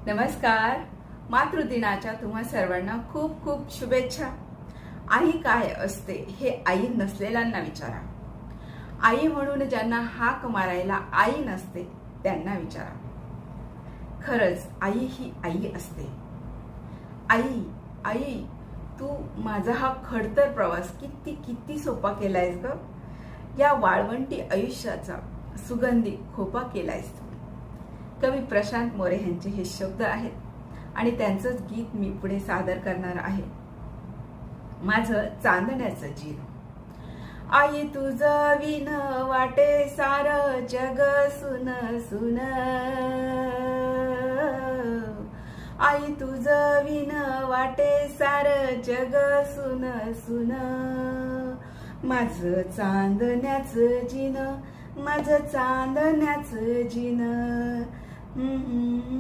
नमस्कार. मातृदिनाच्या तुम्हा सर्वांना खूप खूप शुभेच्छा. आई काय असते हे आई नसलेल्यांना विचारा. आई म्हणून ज्यांना हाक मारायला आई नसते त्यांना विचारा. खरंच आई ही आई असते. आई आई तू माझा हा खडतर प्रवास किती किती सोपा केलायस ग. या वाळवंटी आयुष्याचा सुगंधी खोपा केलायस तू. कवी प्रशांत मोरे यांचे हे शब्द आहेत आणि त्यांचंच गीत मी पुढे सादर करणार आहे. माझं चांदण्याचं जीन. आई तुझं विन वाटे सार जग सुन सुन. आई तुझं विन वाटे सार जग सुन सुन. माझं चांदण्याचं जीन, माझं चांदण्याचं जीन.